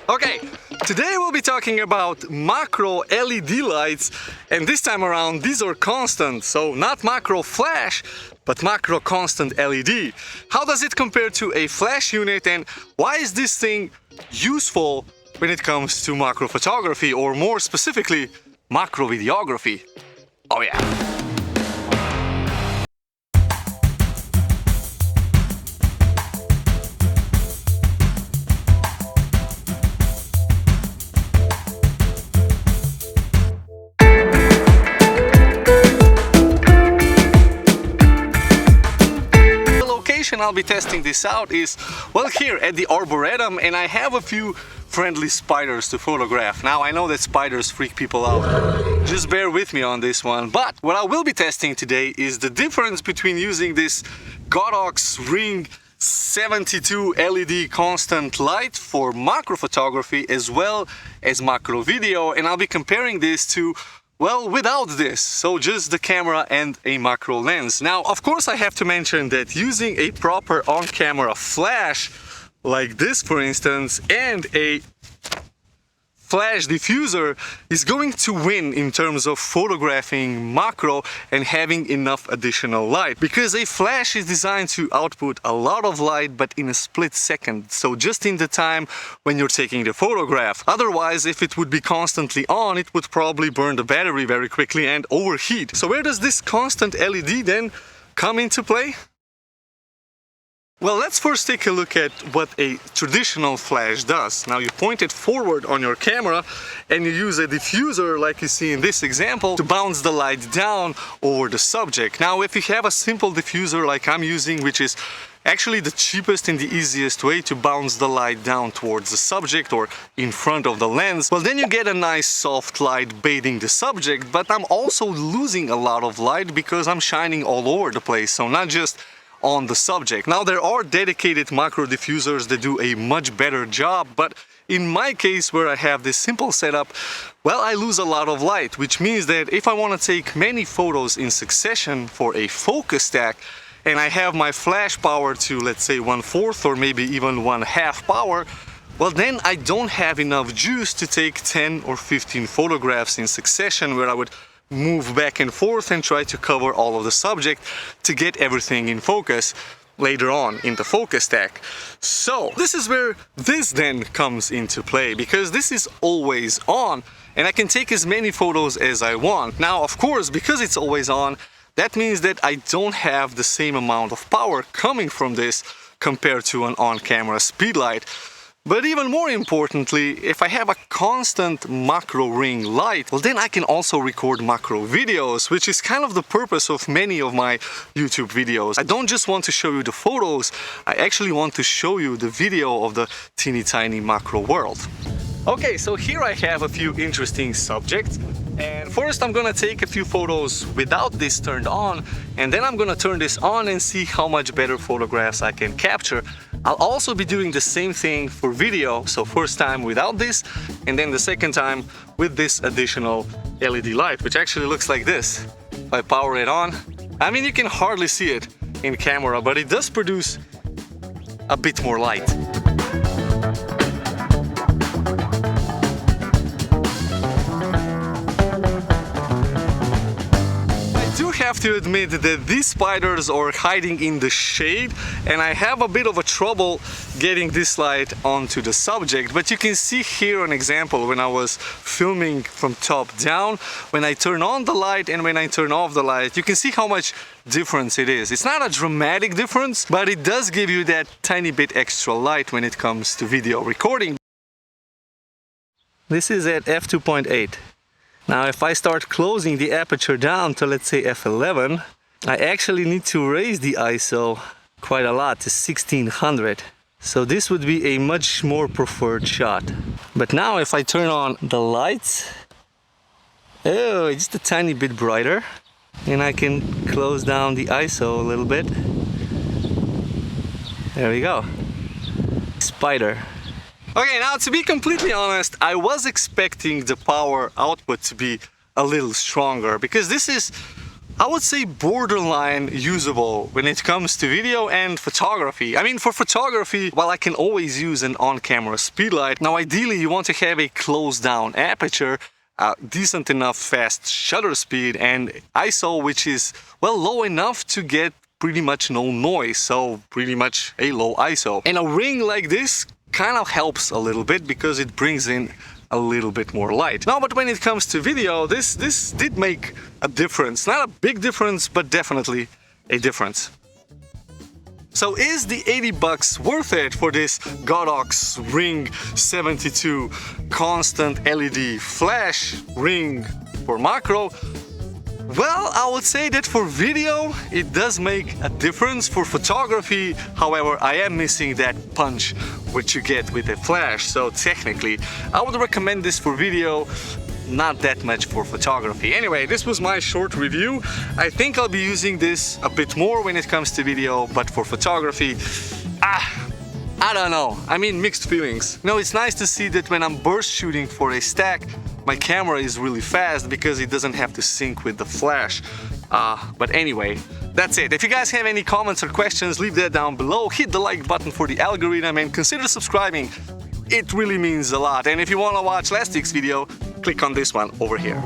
Okay, today we'll be talking about macro LED lights, and this time around these are constant, so not macro flash, but macro constant LED. How does it compare to a flash unit, and why is this thing useful when it comes to macro photography, or more specifically, macro videography? Oh yeah. I'll be testing this out is, well, here at the Arboretum, and I have a few friendly spiders to photograph. Now I know that spiders freak people out, just bear with me on this one. But what I will be testing today is the difference between using this Godox RING72 LED constant light for macro photography as well as macro video, and I'll be comparing this to, well, without this, so just the camera and a macro lens. Now, of course, I have to mention that using a proper on-camera flash, like this for instance, and a flash diffuser is going to win in terms of photographing macro and having enough additional light, because a flash is designed to output a lot of light but in a split second, so just in the time when you're taking the photograph. Otherwise, if it would be constantly on, it would probably burn the battery very quickly and overheat. So where does this constant LED then come into play? Well, let's first take a look at what a traditional flash does. Now, you point it forward on your camera and you use a diffuser, like you see in this example, to bounce the light down over the subject. Now, if you have a simple diffuser like I'm using, which is actually the cheapest and the easiest way to bounce the light down towards the subject or in front of the lens, well, then you get a nice soft light bathing the subject, but I'm also losing a lot of light because I'm shining all over the place, so not just on the subject. Now, there are dedicated macro diffusers that do a much better job, but in my case, where I have this simple setup, well, I lose a lot of light, which means that if I want to take many photos in succession for a focus stack, and I have my flash power to, let's say, 1/4 or maybe even 1/2 power, well, then I don't have enough juice to take 10 or 15 photographs in succession, where I would move back and forth and try to cover all of the subject to get everything in focus later on in the focus stack. So this is where this then comes into play, because this is always on and I can take as many photos as I want. Now, of course, because it's always on, that means that I don't have the same amount of power coming from this compared to an on-camera speedlight. But even more importantly, if I have a constant macro ring light, well, then I can also record macro videos, which is kind of the purpose of many of my YouTube videos. I don't just want to show you the photos, I actually want to show you the video of the teeny tiny macro world. Okay, so here I have a few interesting subjects. And first I'm gonna take a few photos without this turned on, and then I'm gonna turn this on and see how much better photographs I can capture. I'll also be doing the same thing for video, so first time without this, and then the second time with this additional LED light, which actually looks like this. If I power it on, I mean, you can hardly see it in camera, but it does produce a bit more light. I have to admit that these spiders are hiding in the shade, and I have a bit of a trouble getting this light onto the subject, but you can see here an example when I was filming from top down. When I turn on the light and when I turn off the light, you can see how much difference it is. It's not a dramatic difference, but it does give you that tiny bit extra light when it comes to video recording. This is at f2.8. Now, if I start closing the aperture down to, let's say, f11, I actually need to raise the ISO quite a lot to 1600. So this would be a much more preferred shot. But now if I turn on the lights, oh, it's just a tiny bit brighter, and I can close down the ISO a little bit. There we go. Spider. Okay, now to be completely honest, I was expecting the power output to be a little stronger, because this is I would say borderline usable when it comes to video and photography. I mean, for photography, while I can always use an on-camera speedlight, now ideally you want to have a closed down aperture, decent enough fast shutter speed, and ISO which is, well, low enough to get pretty much no noise, so pretty much a low ISO. And a ring like this kind of helps a little bit because it brings in a little bit more light. Now, but when it comes to video, this did make a difference. Not a big difference, but definitely a difference. So is the 80 bucks worth it for this Godox Ring72 constant LED flash ring for macro? Well, I would say that for video, it does make a difference. For photography, however, I am missing that punch which you get with a flash. So technically, I would recommend this for video, not that much for photography. Anyway, this was my short review. I think I'll be using this a bit more when it comes to video, but for photography, I don't know. I mean, mixed feelings. No, it's nice to see that when I'm burst shooting for a stack, my camera is really fast because it doesn't have to sync with the flash. But anyway, that's it. If you guys have any comments or questions, leave that down below. Hit the like button for the algorithm and consider subscribing. It really means a lot. And if you want to watch last week's video, click on this one over here.